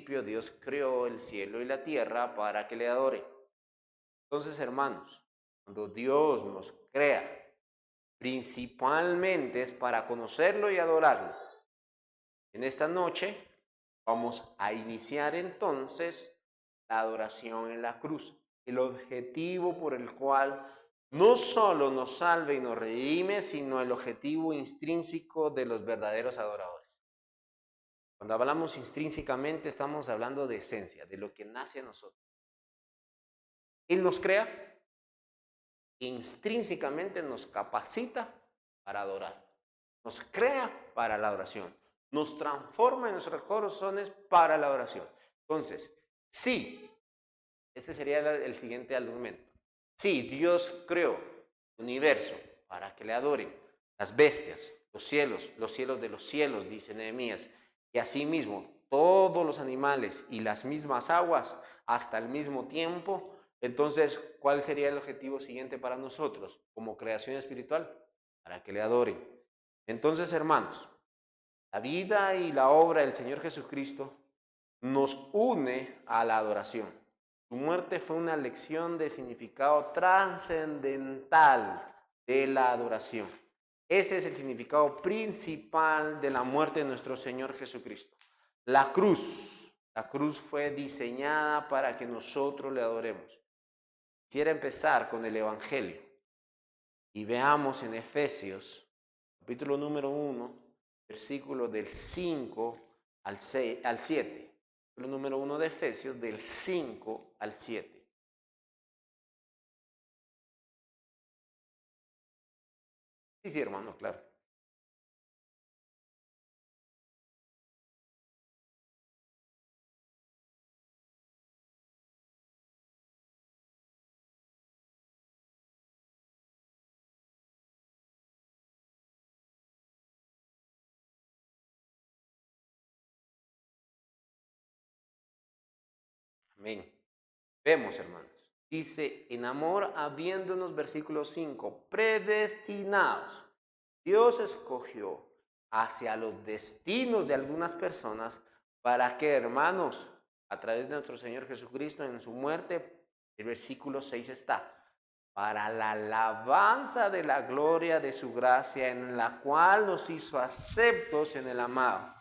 principio Dios creó el cielo y la tierra para que le adoren. Entonces, hermanos, cuando Dios nos crea, principalmente es para conocerlo y adorarlo. En esta noche vamos a iniciar entonces la adoración en la cruz, el objetivo por el cual no solo nos salve y nos redime, sino el objetivo intrínseco de los verdaderos adoradores. Cuando hablamos intrínsecamente estamos hablando de esencia, de lo que nace en nosotros. Él nos crea, intrínsecamente nos capacita para adorar, nos crea para la adoración, nos transforma en nuestros corazones para la adoración. Entonces, sí, este sería el siguiente argumento. Sí, Dios creó el universo para que le adoren las bestias, los cielos de los cielos, dice Nehemías, y asimismo todos los animales y las mismas aguas hasta el mismo tiempo. Entonces, ¿cuál sería el objetivo siguiente para nosotros como creación espiritual? Para que le adoren. Entonces, hermanos, la vida y la obra del Señor Jesucristo nos une a la adoración. Su muerte fue una lección de significado trascendental de la adoración. Ese es el significado principal de la muerte de nuestro Señor Jesucristo. La cruz fue diseñada para que nosotros le adoremos. Quisiera empezar con el Evangelio y veamos en Efesios, capítulo número 1, versículo del 5 al 7. Capítulo número 1 de Efesios, del 5 al 7. Sí, hermano, claro. Amén. Vemos, hermanos. Dice, en amor habiéndonos, versículo 5, predestinados. Dios escogió hacia los destinos de algunas personas para que, hermanos, a través de nuestro Señor Jesucristo en su muerte, el versículo 6 está, para la alabanza de la gloria de su gracia, en la cual nos hizo aceptos en el amado.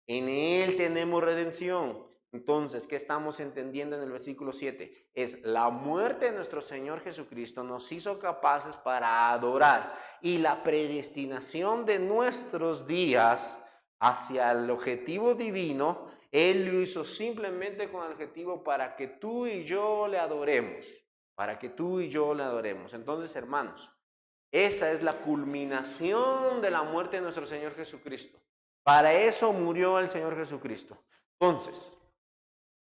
En Él tenemos redención. Entonces, ¿qué estamos entendiendo en el versículo 7? Es la muerte de nuestro Señor Jesucristo nos hizo capaces para adorar, y la predestinación de nuestros días hacia el objetivo divino, Él lo hizo simplemente con el objetivo para que tú y yo le adoremos, para que tú y yo le adoremos. Entonces, hermanos, esa es la culminación de la muerte de nuestro Señor Jesucristo. Para eso murió el Señor Jesucristo. Entonces,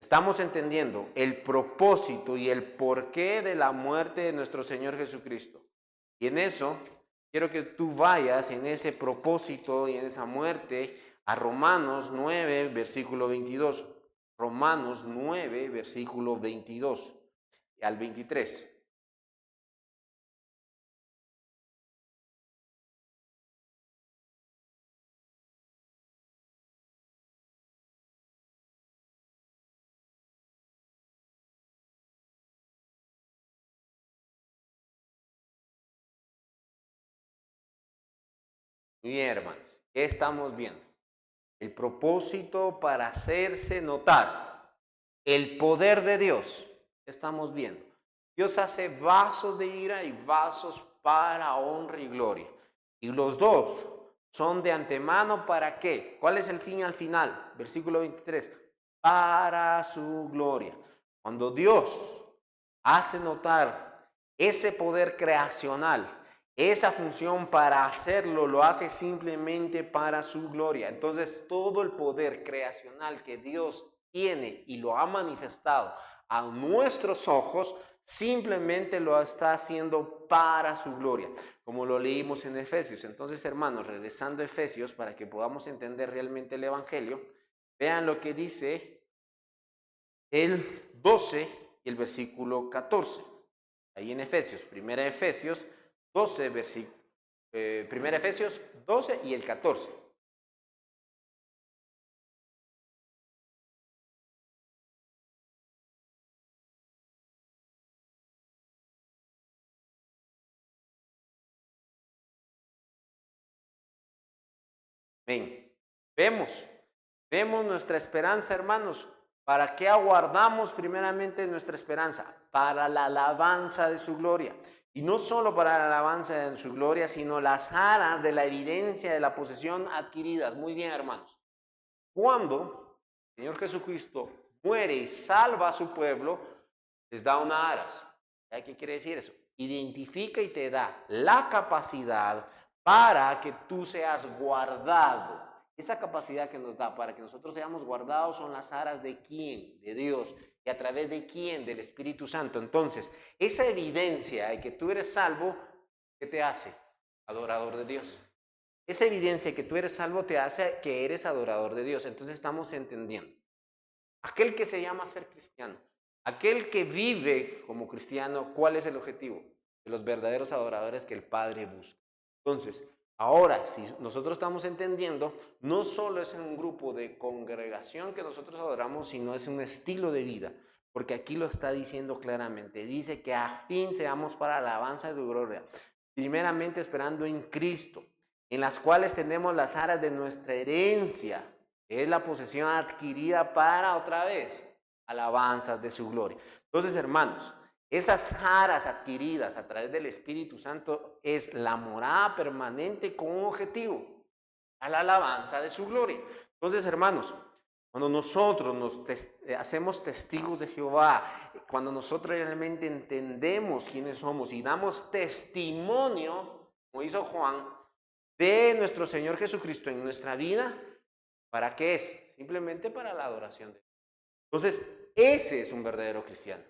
estamos entendiendo el propósito y el porqué de la muerte de nuestro Señor Jesucristo. Y en eso, quiero que tú vayas en ese propósito y en esa muerte a Romanos 9, versículo 22. Romanos 9, versículo 22 al 23. Muy bien, hermanos, ¿qué estamos viendo? El propósito para hacerse notar, el poder de Dios. ¿Qué estamos viendo? Dios hace vasos de ira y vasos para honra y gloria. Y los dos son de antemano ¿para qué? ¿Cuál es el fin al final? Versículo 23. Para su gloria. Cuando Dios hace notar ese poder creacional, esa función para hacerlo, lo hace simplemente para su gloria. Entonces, todo el poder creacional que Dios tiene y lo ha manifestado a nuestros ojos, simplemente lo está haciendo para su gloria, como lo leímos en Efesios. Entonces, hermanos, regresando a Efesios para que podamos entender realmente el Evangelio, vean lo que dice el 12 y el versículo 14. Ahí en Efesios, primera Efesios 12, primera Efesios 12 y el 14. Ven, vemos nuestra esperanza, hermanos. ¿Para qué aguardamos primeramente nuestra esperanza? Para la alabanza de su gloria. Y no solo para la alabanza de su gloria, sino las aras de la evidencia de la posesión adquiridas. Muy bien, hermanos. Cuando el Señor Jesucristo muere y salva a su pueblo, les da unas aras. ¿Qué quiere decir eso? Identifica y te da la capacidad para que tú seas guardado. Esa capacidad que nos da para que nosotros seamos guardados son las aras de quién, de Dios, y a través de quién, del Espíritu Santo. Entonces, esa evidencia de que tú eres salvo, ¿qué te hace? Adorador de Dios. Esa evidencia de que tú eres salvo te hace que eres adorador de Dios. Entonces estamos entendiendo. Aquel que se llama ser cristiano, aquel que vive como cristiano, ¿cuál es el objetivo? De los verdaderos adoradores que el Padre busca. Entonces, ahora, si nosotros estamos entendiendo, no solo es un grupo de congregación que nosotros adoramos, sino es un estilo de vida. Porque aquí lo está diciendo claramente. Dice que a fin seamos para la alabanza de su gloria. Primeramente esperando en Cristo, en las cuales tenemos las aras de nuestra herencia, que es la posesión adquirida para otra vez alabanzas de su gloria. Entonces, hermanos, esas aras adquiridas a través del Espíritu Santo es la morada permanente con un objetivo, a la alabanza de su gloria. Entonces, hermanos, cuando nosotros hacemos testigos de Jehová, cuando nosotros realmente entendemos quiénes somos y damos testimonio, como hizo Juan, de nuestro Señor Jesucristo en nuestra vida, ¿para qué es? Simplemente para la adoración de Dios. Entonces, ese es un verdadero cristiano.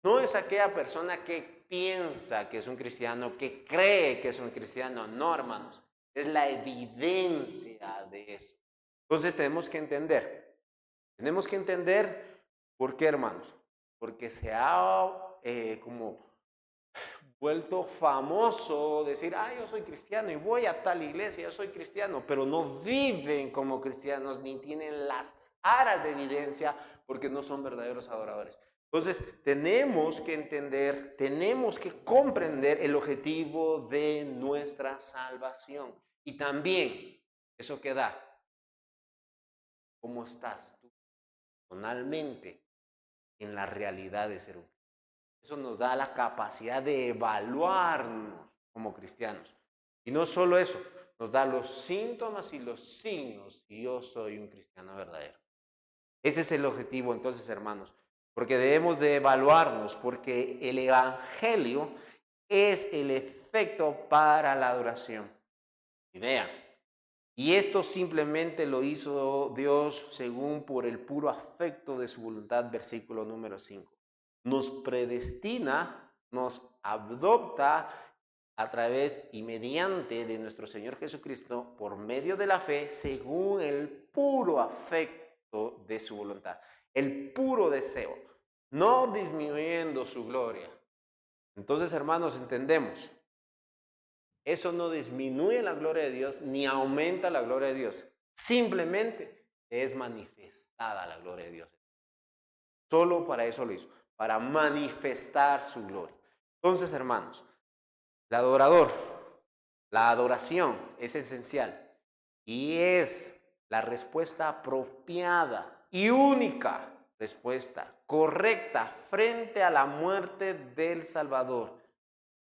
No es aquella persona que piensa que es un cristiano, que cree que es un cristiano. No, hermanos. Es la evidencia de eso. Entonces tenemos que entender. Tenemos que entender por qué, hermanos. Porque se ha como vuelto famoso decir, yo soy cristiano y voy a tal iglesia, yo soy cristiano, pero no viven como cristianos ni tienen las aras de evidencia porque no son verdaderos adoradores. Entonces, tenemos que entender, tenemos que comprender el objetivo de nuestra salvación. Y también, eso que da, ¿cómo estás tú personalmente en la realidad de ser un cristiano? Eso nos da la capacidad de evaluarnos como cristianos. Y no solo eso, nos da los síntomas y los signos si yo soy un cristiano verdadero. Ese es el objetivo entonces, hermanos, porque debemos de evaluarnos, porque el evangelio es el efecto para la adoración. Y vean, y esto simplemente lo hizo Dios según por el puro afecto de su voluntad, versículo número 5. Nos predestina, nos adopta a través y mediante de nuestro Señor Jesucristo por medio de la fe, según el puro afecto de su voluntad, el puro deseo, no disminuyendo su gloria. Entonces, hermanos, entendemos, eso no disminuye la gloria de Dios ni aumenta la gloria de Dios, simplemente es manifestada la gloria de Dios. Solo para eso lo hizo, para manifestar su gloria. Entonces, hermanos, el adorador, la adoración es esencial y es la respuesta apropiada y única respuesta correcta frente a la muerte del Salvador,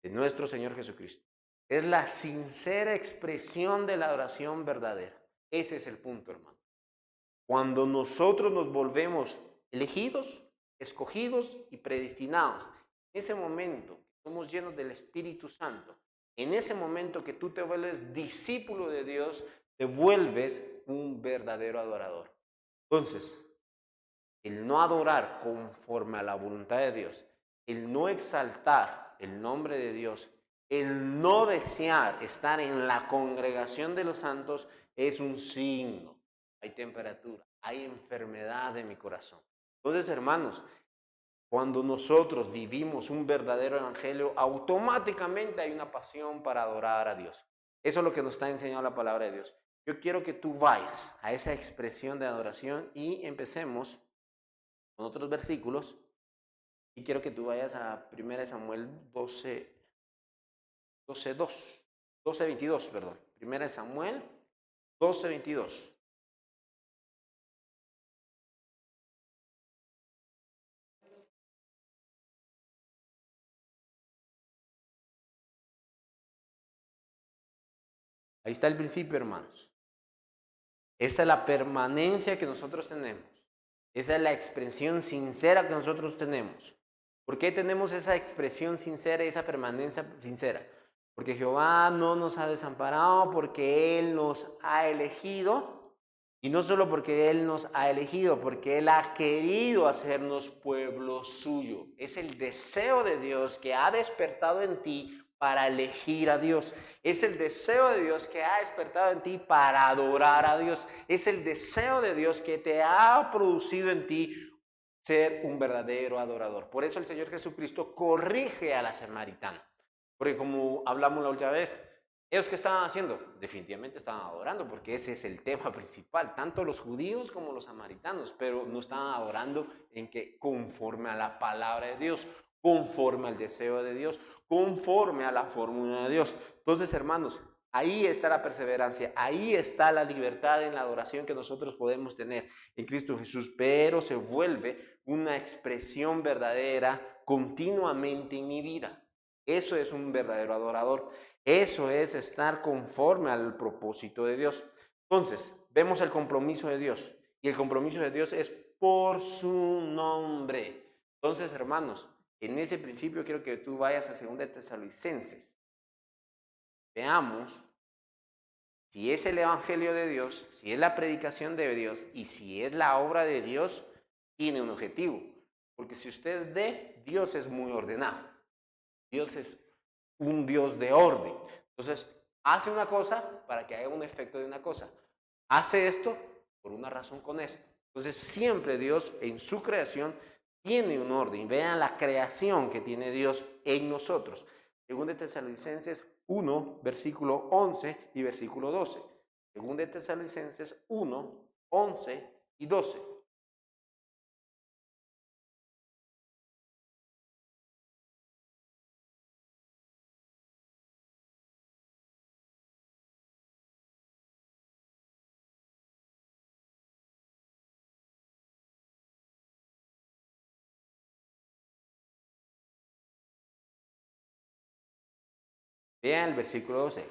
de nuestro Señor Jesucristo. Es la sincera expresión de la adoración verdadera. Ese es el punto, hermano. Cuando nosotros nos volvemos elegidos, escogidos y predestinados, en ese momento somos llenos del Espíritu Santo. En ese momento que tú te vuelves discípulo de Dios, te vuelves un verdadero adorador. Entonces, el no adorar conforme a la voluntad de Dios, el no exaltar el nombre de Dios, el no desear estar en la congregación de los santos es un signo. Hay temperatura, hay enfermedad en mi corazón. Entonces, hermanos, cuando nosotros vivimos un verdadero evangelio, automáticamente hay una pasión para adorar a Dios. Eso es lo que nos está enseñando la palabra de Dios. Yo quiero que tú vayas a esa expresión de adoración y empecemos con otros versículos. Y quiero que tú vayas a 1 Samuel 22, perdón. 1 Samuel 12:22. Ahí está el principio, hermanos. Esa es la permanencia que nosotros tenemos. Esa es la expresión sincera que nosotros tenemos. ¿Por qué tenemos esa expresión sincera y esa permanencia sincera? Porque Jehová no nos ha desamparado, porque Él nos ha elegido. Y no solo porque Él nos ha elegido, porque Él ha querido hacernos pueblo suyo. Es el deseo de Dios que ha despertado en ti para elegir a Dios. Es el deseo de Dios que ha despertado en ti para adorar a Dios. Es el deseo de Dios que te ha producido en ti ser un verdadero adorador. Por eso el Señor Jesucristo corrige a la samaritana. Porque como hablamos la última vez, ¿ellos qué estaban haciendo? Definitivamente estaban adorando, porque ese es el tema principal, tanto los judíos como los samaritanos, pero no estaban adorando en que conforme a la palabra de Dios, conforme al deseo de Dios, conforme a la fórmula de Dios. Entonces, hermanos, ahí está la perseverancia, ahí está la libertad en la adoración que nosotros podemos tener en Cristo Jesús, pero se vuelve una expresión verdadera continuamente en mi vida. Eso es un verdadero adorador. Eso es estar conforme al propósito de Dios. Entonces, vemos el compromiso de Dios. Y el compromiso de Dios es por su nombre. Entonces, hermanos, en ese principio quiero que tú vayas a 2 Tesalonicenses. Veamos si es el evangelio de Dios, si es la predicación de Dios y si es la obra de Dios, tiene un objetivo. Porque si usted ve, Dios es muy ordenado. Dios es un Dios de orden. Entonces, hace una cosa para que haga un efecto de una cosa. Hace esto por una razón con esto. Entonces, siempre Dios en su creación tiene un orden. Vean la creación que tiene Dios en nosotros. Según de Tesalonicenses 1, versículo 11 y versículo 12. Según de Tesalonicenses 1, 11 y 12. Vean el versículo 12.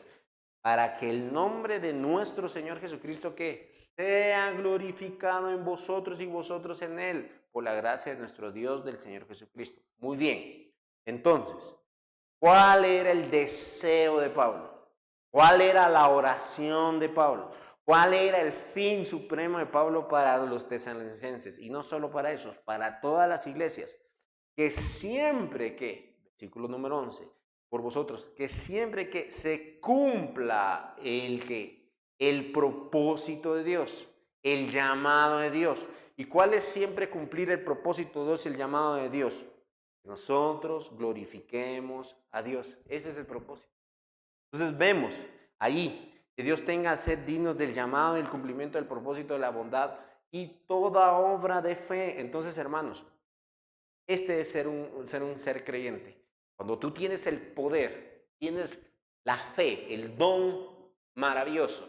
Para que el nombre de nuestro Señor Jesucristo que sea glorificado en vosotros y vosotros en Él, por la gracia de nuestro Dios del Señor Jesucristo. Muy bien. Entonces, ¿cuál era el deseo de Pablo? ¿Cuál era la oración de Pablo? ¿Cuál era el fin supremo de Pablo para los tesalonicenses? Y no solo para esos, para todas las iglesias. Que siempre que, versículo número 11, por vosotros, que siempre que se cumpla el propósito de Dios, el llamado de Dios. ¿Y cuál es siempre cumplir el propósito de Dios y el llamado de Dios? Nosotros glorifiquemos a Dios. Ese es el propósito. Entonces vemos ahí que Dios tenga ser dignos del llamado y el cumplimiento del propósito de la bondad y toda obra de fe. Entonces, hermanos, este es ser un ser creyente. Cuando tú tienes el poder, tienes la fe, el don maravilloso,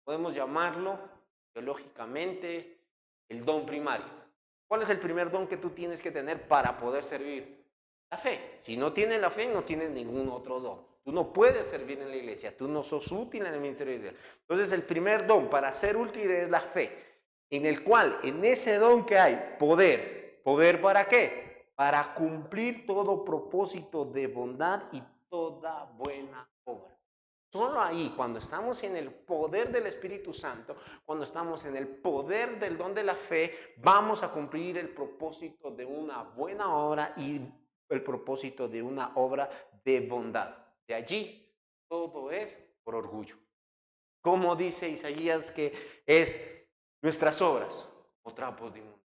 podemos llamarlo teológicamente el don primario. ¿Cuál es el primer don que tú tienes que tener para poder servir? La fe. Si no tienes la fe, no tienes ningún otro don. Tú no puedes servir en la iglesia, tú no sos útil en el ministerio de la iglesia. Entonces el primer don para ser útil es la fe, en el cual, en ese don que hay, poder. ¿Poder para qué? Para cumplir todo propósito de bondad y toda buena obra. Solo ahí, cuando estamos en el poder del Espíritu Santo, cuando estamos en el poder del don de la fe, vamos a cumplir el propósito de una buena obra y el propósito de una obra de bondad. De allí, todo es por orgullo. Como dice Isaías que es nuestras obras o trapos de inmundicia.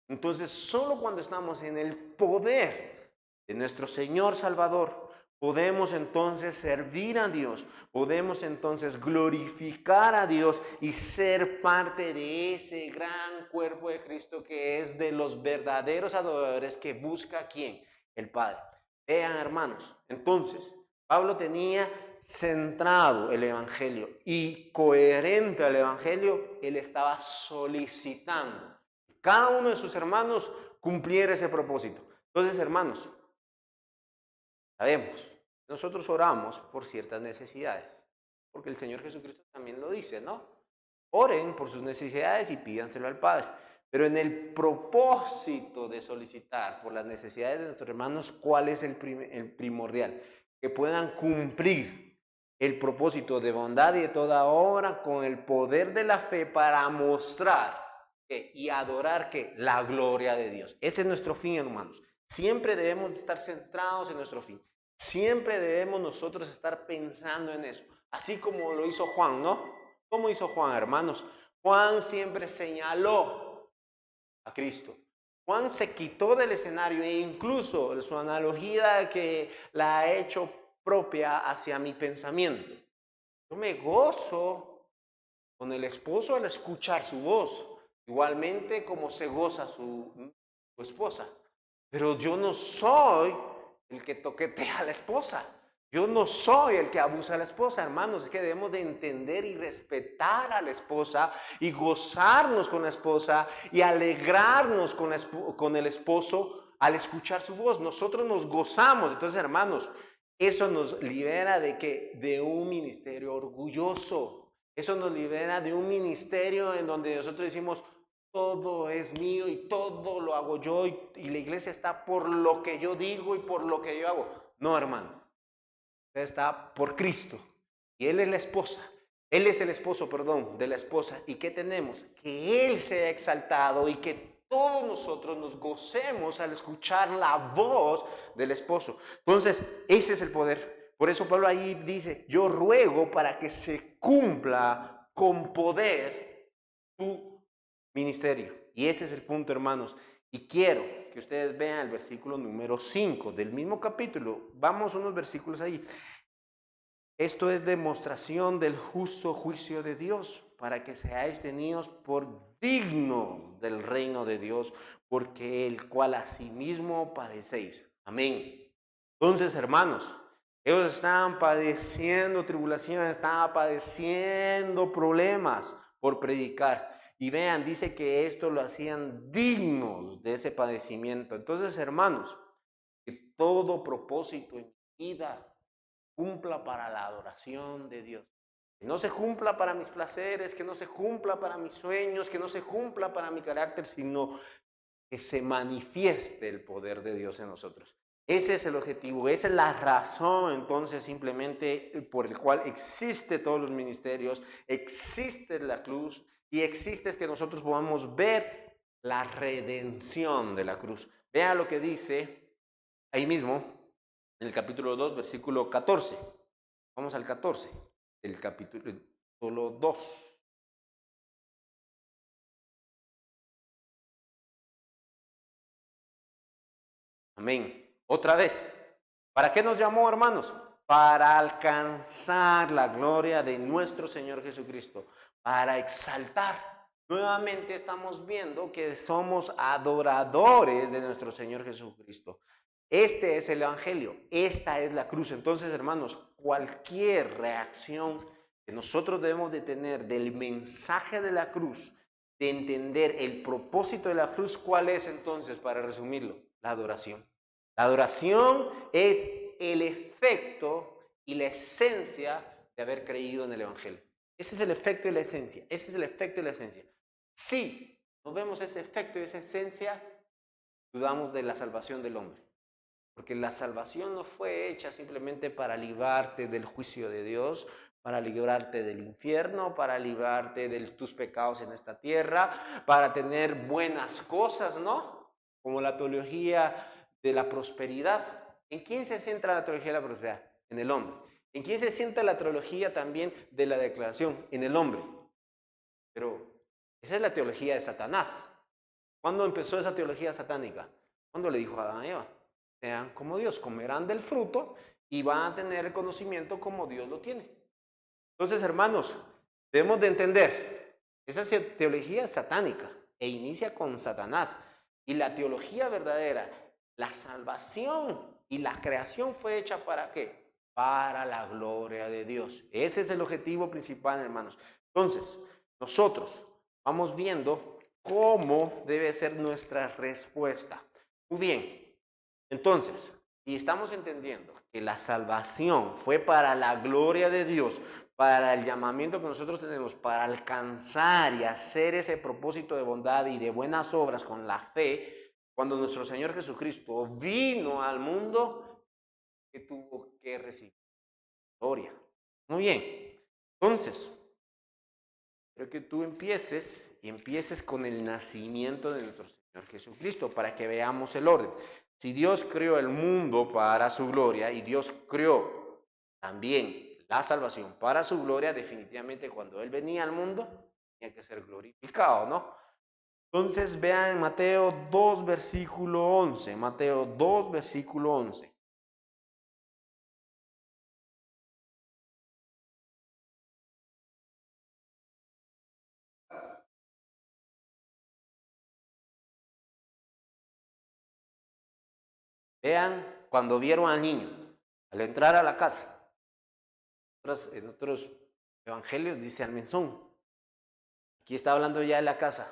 Entonces, solo cuando estamos en el poder de nuestro Señor Salvador, podemos entonces servir a Dios, podemos entonces glorificar a Dios y ser parte de ese gran cuerpo de Cristo que es de los verdaderos adoradores que busca ¿quién? El Padre. Vean, hermanos, entonces, Pablo tenía centrado el Evangelio y coherente al Evangelio, él estaba solicitando que cada uno de sus hermanos cumpliera ese propósito. Entonces, hermanos, sabemos, nosotros oramos por ciertas necesidades, porque el Señor Jesucristo también lo dice, ¿no? Oren por sus necesidades y pídanselo al Padre. Pero en el propósito de solicitar por las necesidades de nuestros hermanos, ¿cuál es el primordial? Que puedan cumplir el propósito de bondad y de toda obra con el poder de la fe para mostrar y adorar la gloria de Dios. Ese es nuestro fin, hermanos. Siempre debemos estar centrados en nuestro fin. Siempre debemos nosotros estar pensando en eso. Así como lo hizo Juan, ¿no? ¿Cómo hizo Juan, hermanos? Juan siempre señaló a Cristo. Juan se quitó del escenario e incluso su analogía que la ha hecho propia hacia mi pensamiento. Yo me gozo con el esposo al escuchar su voz, igualmente como se goza su esposa. Pero yo no soy el que toquetea a la esposa. Yo no soy el que abusa a la esposa, hermanos. Es que debemos de entender y respetar a la esposa y gozarnos con la esposa y alegrarnos con el esposo al escuchar su voz. Nosotros nos gozamos. Entonces, hermanos, eso nos libera de un ministerio orgulloso. Eso nos libera de un ministerio en donde nosotros decimos, todo es mío y todo lo hago yo y la iglesia está por lo que yo digo y por lo que yo hago. No, hermanos. Usted está por Cristo y Él es la esposa. Él es el esposo, perdón, de la esposa. ¿Y qué tenemos? Que Él sea exaltado y que todos nosotros nos gocemos al escuchar la voz del esposo. Entonces, ese es el poder. Por eso Pablo ahí dice, yo ruego para que se cumpla con poder tu ministerio. Y ese es el punto, hermanos. Y quiero que ustedes vean el versículo número 5 del mismo capítulo. Vamos unos versículos ahí. Esto es demostración del justo juicio de Dios, para que seáis tenidos por dignos del reino de Dios, porque el cual asimismo padecéis. Amén. Entonces, hermanos, ellos estaban padeciendo tribulaciones, estaban padeciendo problemas por predicar. Y vean, dice que esto lo hacían dignos de ese padecimiento. Entonces, hermanos, que todo propósito en vida cumpla para la adoración de Dios. Que no se cumpla para mis placeres, que no se cumpla para mis sueños, que no se cumpla para mi carácter, sino que se manifieste el poder de Dios en nosotros. Ese es el objetivo, esa es la razón entonces simplemente por el cual existe todos los ministerios, existe la cruz y existe es que nosotros podamos ver la redención de la cruz. Vea lo que dice ahí mismo en el capítulo 2, versículo 14. Vamos al 14 del capítulo 2. Amén. Otra vez. ¿Para qué nos llamó, hermanos? Para alcanzar la gloria de nuestro Señor Jesucristo. Para exaltar. Nuevamente estamos viendo que somos adoradores de nuestro Señor Jesucristo. Este es el Evangelio. Esta es la cruz. Entonces, hermanos, cualquier reacción que nosotros debemos de tener del mensaje de la cruz, de entender el propósito de la cruz, ¿cuál es entonces, para resumirlo? La adoración. La adoración es el efecto y la esencia de haber creído en el Evangelio. Ese es el efecto y la esencia. Ese es el efecto y la esencia. Si no vemos ese efecto y esa esencia, dudamos de la salvación del hombre. Porque la salvación no fue hecha simplemente para librarte del juicio de Dios, para librarte del infierno, para librarte de tus pecados en esta tierra, para tener buenas cosas, ¿no? Como la teología de la prosperidad. ¿En quién se centra la teología de la prosperidad? En el hombre. ¿En quién se centra la teología también de la declaración? En el hombre. Pero esa es la teología de Satanás. ¿Cuándo empezó esa teología satánica? ¿Cuándo le dijo a Adán y Eva? Sean como Dios, comerán del fruto y van a tener el conocimiento como Dios lo tiene. Entonces, hermanos, debemos de entender, esa teología es satánica e inicia con Satanás. Y la teología verdadera, la salvación y la creación fue hecha ¿para qué? para la gloria de Dios. Ese es el objetivo principal, hermanos. Entonces, nosotros vamos viendo cómo debe ser nuestra respuesta. Muy bien, entonces, si estamos entendiendo que la salvación fue para la gloria de Dios, para el llamamiento que nosotros tenemos, para alcanzar y hacer ese propósito de bondad y de buenas obras con la fe, cuando nuestro Señor Jesucristo vino al mundo, que tuvo que recibir gloria. Muy bien, entonces, quiero que tú empieces con el nacimiento de nuestro Señor Jesucristo para que veamos el orden. Si Dios creó el mundo para su gloria y Dios creó también la salvación para su gloria, definitivamente cuando Él venía al mundo tenía que ser glorificado, ¿no? Entonces vean Mateo 2, versículo 11. Mateo 2, versículo 11. Vean cuando vieron al niño al entrar a la casa. En otros evangelios dice al mesón. Aquí está hablando ya de la casa.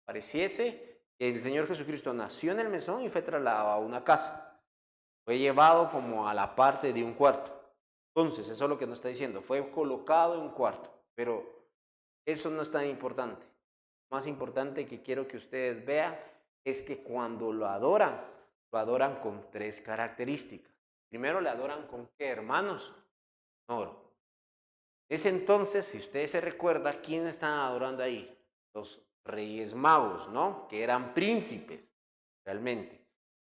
Pareciese que el Señor Jesucristo nació en el mesón y fue trasladado a una casa. Fue llevado como a la parte de un cuarto. Entonces, eso es lo que nos está diciendo. Fue colocado en un cuarto. Pero eso no es tan importante. Lo más importante que quiero que ustedes vean es que cuando lo adoran con tres características. Primero, le adoran con ¿qué, hermanos? Oro. Es entonces, si ustedes se recuerdan, ¿quién estaban adorando ahí? Los reyes magos, ¿no? Que eran príncipes, realmente.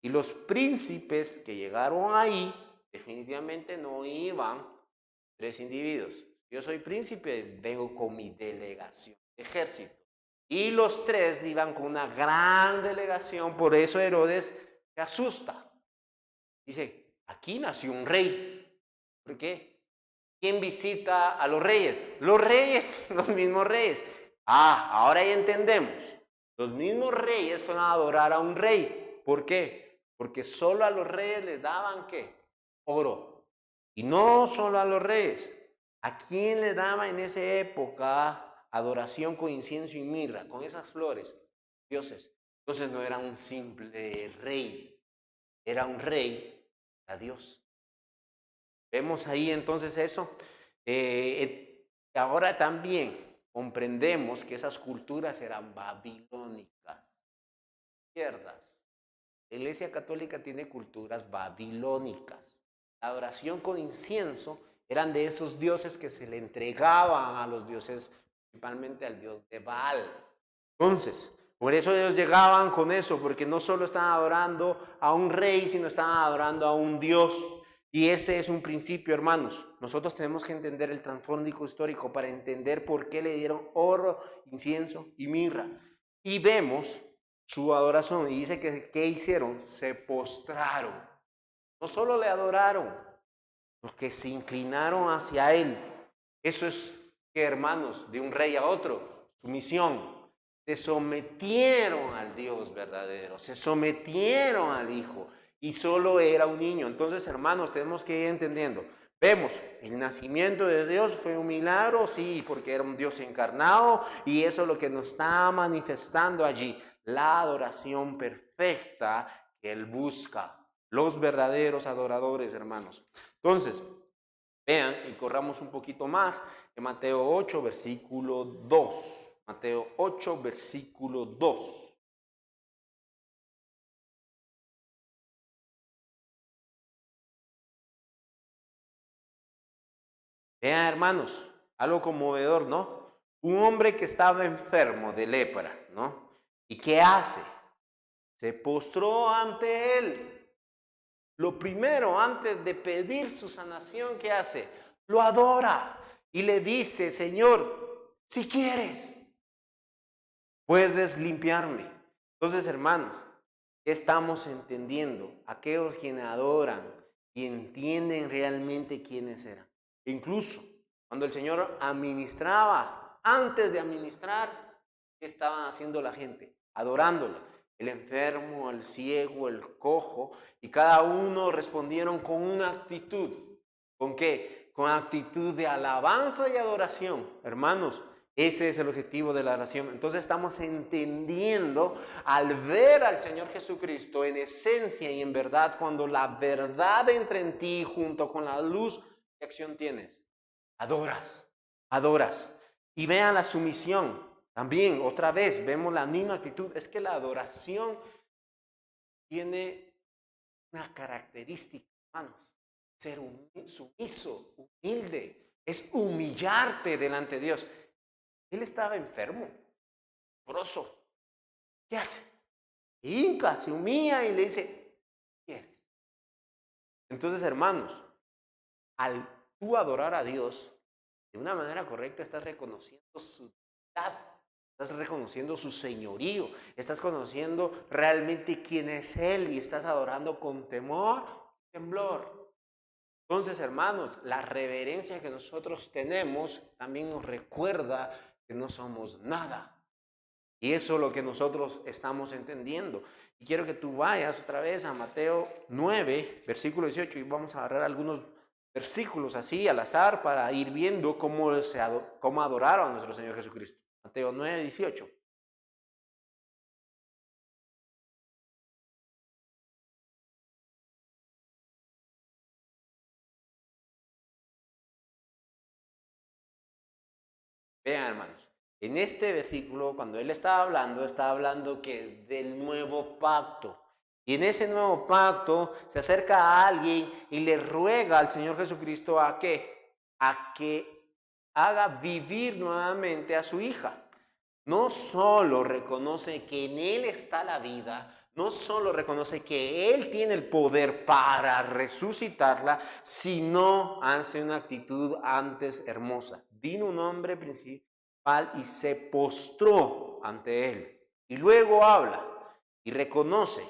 Y los príncipes que llegaron ahí, definitivamente no iban tres individuos. Yo soy príncipe, vengo con mi delegación de ejército. Y los tres iban con una gran delegación, por eso Herodes se asusta. Dice, aquí nació un rey. ¿Por qué? ¿Quién visita a los reyes? Los reyes, los mismos reyes. Ahora ya entendemos. Los mismos reyes fueron a adorar a un rey. ¿Por qué? Porque solo a los reyes les daban ¿qué? Oro. Y no solo a los reyes. ¿A quién le daba en esa época adoración con incienso y mirra? Con esas flores. Dioses. Entonces no era un simple rey. Era un rey a Dios. Vemos ahí entonces eso. Ahora también comprendemos que esas culturas eran babilónicas. Izquierdas. La Iglesia Católica tiene culturas babilónicas. La adoración con incienso eran de esos dioses que se le entregaban a los dioses, principalmente al dios de Baal. Entonces, por eso ellos llegaban con eso, porque no solo estaban adorando a un rey, sino estaban adorando a un dios. Y ese es un principio, hermanos. Nosotros tenemos que entender el trasfondo histórico para entender por qué le dieron oro, incienso y mirra. Y vemos su adoración. Y dice que ¿qué hicieron? Se postraron. No solo le adoraron, los que se inclinaron hacia él. Eso es que, hermanos, de un rey a otro, sumisión. Se sometieron al Dios verdadero, se sometieron al Hijo. Y solo era un niño. Entonces, hermanos, tenemos que ir entendiendo. Vemos, el nacimiento de Dios fue un milagro, sí, porque era un Dios encarnado y eso es lo que nos está manifestando allí. La adoración perfecta que Él busca. Los verdaderos adoradores, hermanos. Entonces, vean y corramos un poquito más en Mateo 8, versículo 2. Mateo 8, versículo 2. Vean, hermanos, algo conmovedor, ¿no? Un hombre que estaba enfermo de lepra, ¿no? ¿Y qué hace? Se postró ante él. Lo primero, antes de pedir su sanación, ¿qué hace? Lo adora y le dice, Señor, si quieres, puedes limpiarme. Entonces, hermanos, ¿qué estamos entendiendo? Aquellos quienes adoran y entienden realmente quiénes eran. Incluso cuando el Señor administraba, antes de administrar, ¿qué estaban haciendo la gente? Adorándolo. El enfermo, el ciego, el cojo, y cada uno respondieron con una actitud. ¿Con qué? Con actitud de alabanza y adoración. Hermanos, ese es el objetivo de la oración. Entonces estamos entendiendo al ver al Señor Jesucristo en esencia y en verdad, cuando la verdad entra en ti junto con la luz, ¿qué acción tienes? Adoras, adoras. Y vean la sumisión. También, otra vez, vemos la misma actitud. Es que la adoración tiene una característica, hermanos. Ser sumiso, humilde. Es humillarte delante de Dios. Él estaba enfermo, leproso. ¿Qué hace? Hinca, se humilla y le dice, ¿qué quieres? Entonces, hermanos, al tú adorar a Dios de una manera correcta, estás reconociendo su deidad, estás reconociendo su señorío, estás conociendo realmente quién es Él y estás adorando con temor, temblor. Entonces, hermanos, la reverencia que nosotros tenemos también nos recuerda que no somos nada. Y eso es lo que nosotros estamos entendiendo. Y quiero que tú vayas otra vez a Mateo 9, versículo 18, y vamos a agarrar algunos versículos así al azar para ir viendo cómo adoraron a nuestro Señor Jesucristo. Mateo 9, 18. Vean, hermanos, en este versículo, cuando él estaba hablando que del nuevo pacto. Y en ese nuevo pacto se acerca a alguien y le ruega al Señor Jesucristo a qué? A que haga vivir nuevamente a su hija. No solo reconoce que en Él está la vida, no solo reconoce que Él tiene el poder para resucitarla, sino hace una actitud antes hermosa. Vino un hombre principal y se postró ante Él. Y luego habla y reconoce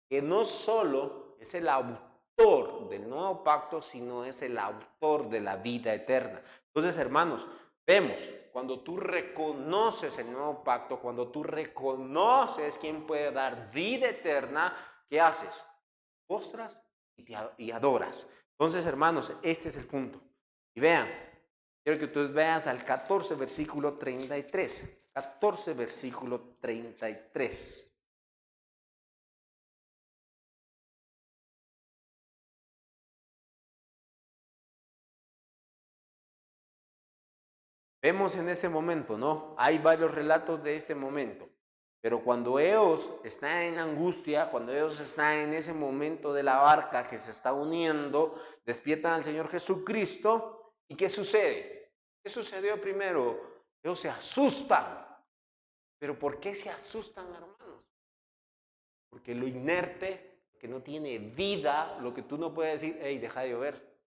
que no solo es el autor del nuevo pacto, sino es el autor de la vida eterna. Entonces, hermanos, vemos, cuando tú reconoces el nuevo pacto, cuando tú reconoces quién puede dar vida eterna, ¿qué haces? Postras y adoras. Entonces, hermanos, este es el punto. Y vean, quiero que ustedes vean al 14, versículo 33. 14, versículo 33. Vemos en ese momento, ¿no? Hay varios relatos de este momento. Pero cuando ellos están en angustia, cuando ellos están en ese momento de la barca que se está uniendo, despiertan al Señor Jesucristo. ¿Y qué sucede? ¿Qué sucedió primero? Ellos se asustan. ¿Pero por qué se asustan, hermanos? Porque lo inerte, que no tiene vida, lo que tú no puedes decir, hey, deja de llover,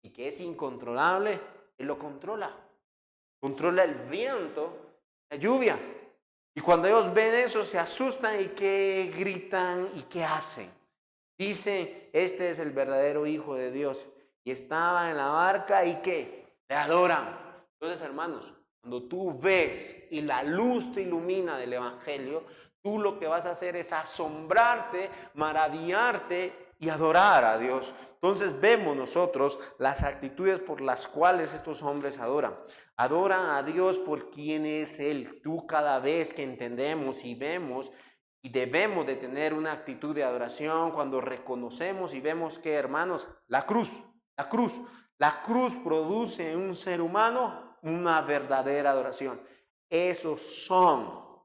y que es incontrolable, Él lo controla. Controla el viento, la lluvia. Y cuando ellos ven eso, se asustan y ¿qué gritan y qué hacen? Dicen, este es el verdadero Hijo de Dios. Y estaba en la barca y ¿qué? Le adoran. Entonces, hermanos, cuando tú ves y la luz te ilumina del Evangelio, tú lo que vas a hacer es asombrarte, maravillarte y adorar a Dios. Entonces vemos nosotros las actitudes por las cuales estos hombres adoran. Adoran a Dios por quien es Él. Tú cada vez que entendemos y vemos y debemos de tener una actitud de adoración cuando reconocemos y vemos que, hermanos, la cruz produce en un ser humano una verdadera adoración. Esos son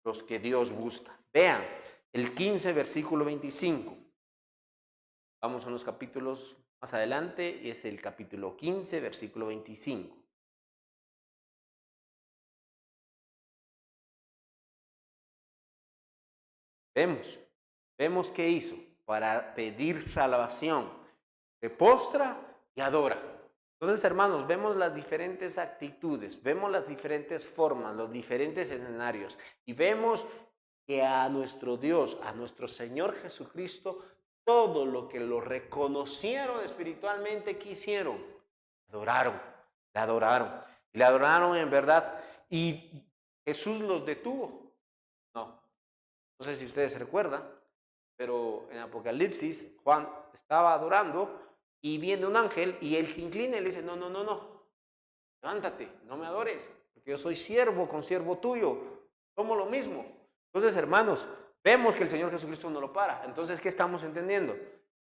los que Dios busca. Vean el 15, versículo 25. Vamos a unos capítulos más adelante, es el capítulo 15, versículo 25. Vemos qué hizo para pedir salvación. Se postra y adora. Entonces, hermanos, vemos las diferentes actitudes, vemos las diferentes formas, los diferentes escenarios y vemos que a nuestro Dios, a nuestro Señor Jesucristo, todo lo que lo reconocieron espiritualmente, ¿qué hicieron? Adoraron, le adoraron, le adoraron en verdad. ¿Y Jesús los detuvo? No. No sé si ustedes se recuerdan, pero en Apocalipsis Juan estaba adorando y viene un ángel y él se inclina y le dice, no, no, no, no, levántate, no me adores, porque yo soy siervo con siervo tuyo, somos lo mismo. Entonces, hermanos, vemos que el Señor Jesucristo no lo para. Entonces, ¿qué estamos entendiendo?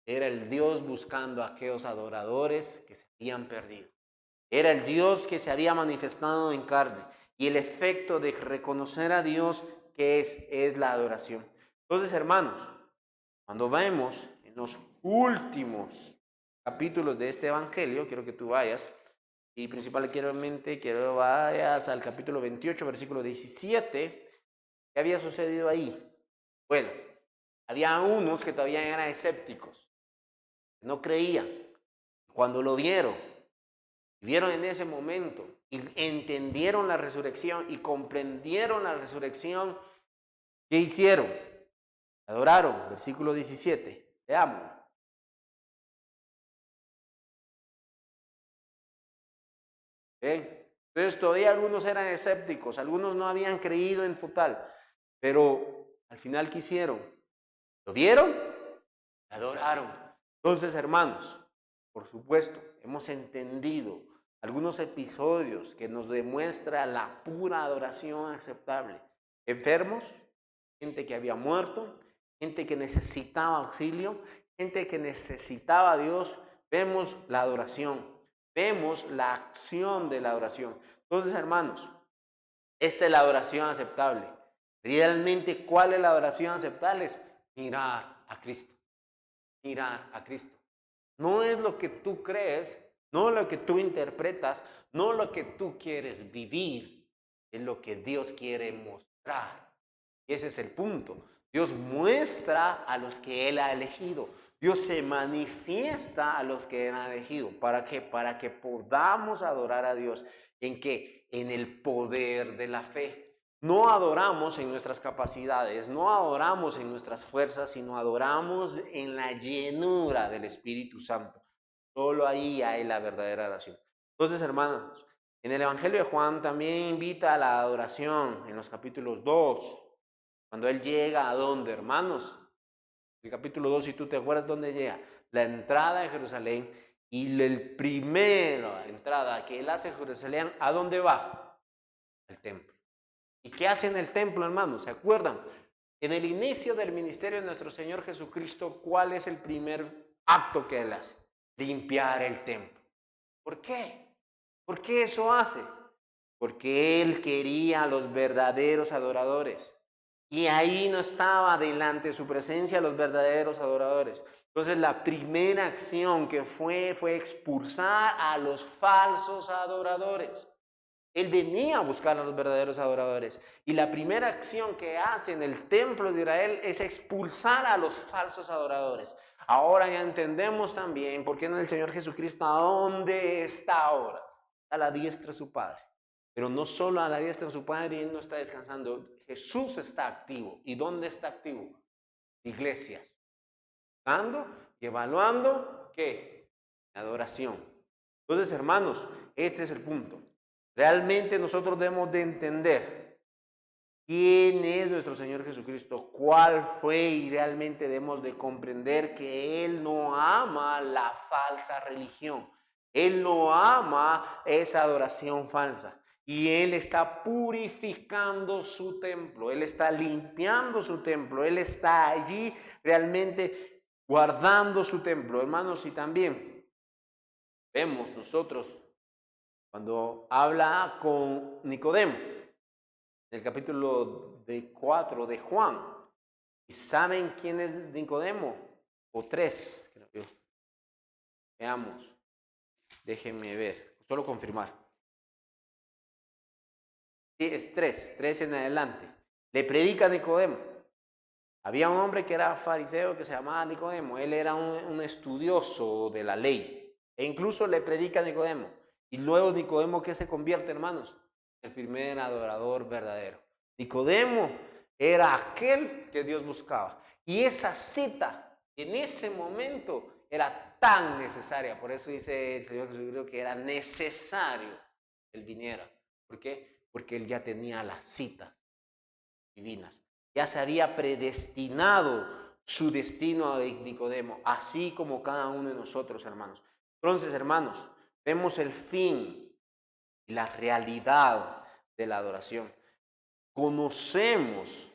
Era el Dios buscando a aquellos adoradores que se habían perdido. Era el Dios que se había manifestado en carne. Y el efecto de reconocer a Dios que es la adoración. Entonces, hermanos, cuando vemos en los últimos capítulos de este evangelio, quiero que tú vayas, y principalmente quiero que vayas al capítulo 28, versículo 17. ¿Qué había sucedido ahí? Bueno, había unos que todavía eran escépticos, no creían. Cuando lo vieron en ese momento y entendieron la resurrección y comprendieron la resurrección, ¿qué hicieron? Adoraron, versículo 17. Veamos. Entonces todavía algunos eran escépticos, algunos no habían creído en total, pero al final ¿qué hicieron? ¿Lo vieron? Adoraron. Entonces, hermanos, por supuesto, hemos entendido algunos episodios que nos demuestra la pura adoración aceptable. Enfermos, gente que había muerto, gente que necesitaba auxilio, gente que necesitaba a Dios. Vemos la adoración, vemos la acción de la adoración. Entonces, hermanos, esta es la adoración aceptable. Realmente, ¿cuál es la adoración aceptable? Es mirar a Cristo. Mirar a Cristo. No es lo que tú crees, no lo que tú interpretas, no lo que tú quieres vivir, es lo que Dios quiere mostrar. Y ese es el punto. Dios muestra a los que Él ha elegido. Dios se manifiesta a los que Él ha elegido. ¿Para qué? Para que podamos adorar a Dios. ¿En qué? En el poder de la fe. No adoramos en nuestras capacidades, no adoramos en nuestras fuerzas, sino adoramos en la llenura del Espíritu Santo. Solo ahí hay la verdadera adoración. Entonces, hermanos, en el Evangelio de Juan también invita a la adoración en los capítulos 2. Cuando él llega a dónde, hermanos, el capítulo 2, si tú te acuerdas dónde llega, la entrada de Jerusalén, y el primera entrada que él hace a Jerusalén, ¿a dónde va? Al templo. ¿Y qué hace en el templo, hermanos? ¿Se acuerdan? En el inicio del ministerio de nuestro Señor Jesucristo, ¿cuál es el primer acto que Él hace? Limpiar el templo. ¿Por qué? ¿Por qué eso hace? Porque Él quería a los verdaderos adoradores. Y ahí no estaba delante de su presencia los verdaderos adoradores. Entonces la primera acción que fue expulsar a los falsos adoradores. Él venía a buscar a los verdaderos adoradores. Y la primera acción que hace en el templo de Israel es expulsar a los falsos adoradores. Ahora ya entendemos también por qué el Señor Jesucristo, ¿a dónde está ahora? A la diestra de su Padre. Pero no solo a la diestra de su Padre, Él no está descansando. Jesús está activo. ¿Y dónde está activo? Iglesias. Dando y evaluando, ¿qué? La adoración. Entonces, hermanos, este es el punto. Realmente nosotros debemos de entender quién es nuestro Señor Jesucristo, cuál fue, y realmente debemos de comprender que Él no ama la falsa religión. Él no ama esa adoración falsa. Y Él está purificando su templo, Él está limpiando su templo, Él está allí realmente guardando su templo. Hermanos, y también vemos nosotros cuando habla con Nicodemo, en el capítulo 4 de Juan. ¿Y saben quién es Nicodemo? O 3, creo yo. Veamos. Déjenme ver. Solo confirmar. Sí, es 3 en adelante. Le predica a Nicodemo. Había un hombre que era fariseo que se llamaba Nicodemo. Él era un estudioso de la ley. E incluso le predica a Nicodemo. Y luego Nicodemo, ¿qué se convierte, hermanos? El primer adorador verdadero. Nicodemo era aquel que Dios buscaba. Y esa cita en ese momento era tan necesaria. Por eso dice el Señor Jesucristo que era necesario que Él viniera. ¿Por qué? Porque Él ya tenía las citas divinas. Ya se había predestinado su destino a Nicodemo, así como cada uno de nosotros, hermanos. Entonces, hermanos, vemos el fin y la realidad de la adoración. Conocemos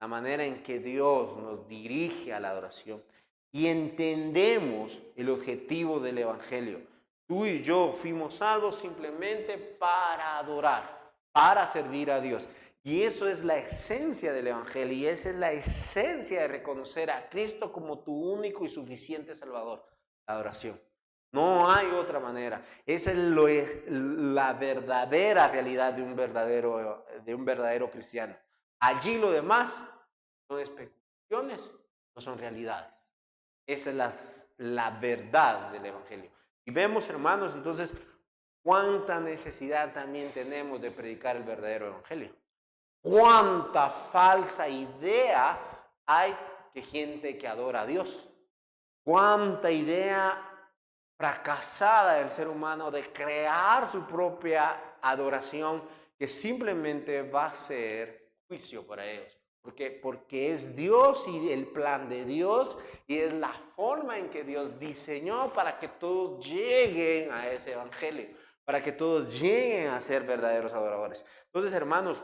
la manera en que Dios nos dirige a la adoración y entendemos el objetivo del Evangelio. Tú y yo fuimos salvos simplemente para adorar, para servir a Dios. Y eso es la esencia del Evangelio, y esa es la esencia de reconocer a Cristo como tu único y suficiente Salvador, la adoración. No hay otra manera. Esa es la verdadera realidad de un verdadero cristiano. Allí lo demás son especulaciones, no son realidades. Esa es la verdad del Evangelio. Y vemos, hermanos, entonces, cuánta necesidad también tenemos de predicar el verdadero Evangelio. Cuánta falsa idea hay de gente que adora a Dios. Cuánta idea fracasada del ser humano de crear su propia adoración, que simplemente va a ser juicio para ellos. Porque es Dios y el plan de Dios, y es la forma en que Dios diseñó para que todos lleguen a ese evangelio, para que todos lleguen a ser verdaderos adoradores. Entonces, hermanos,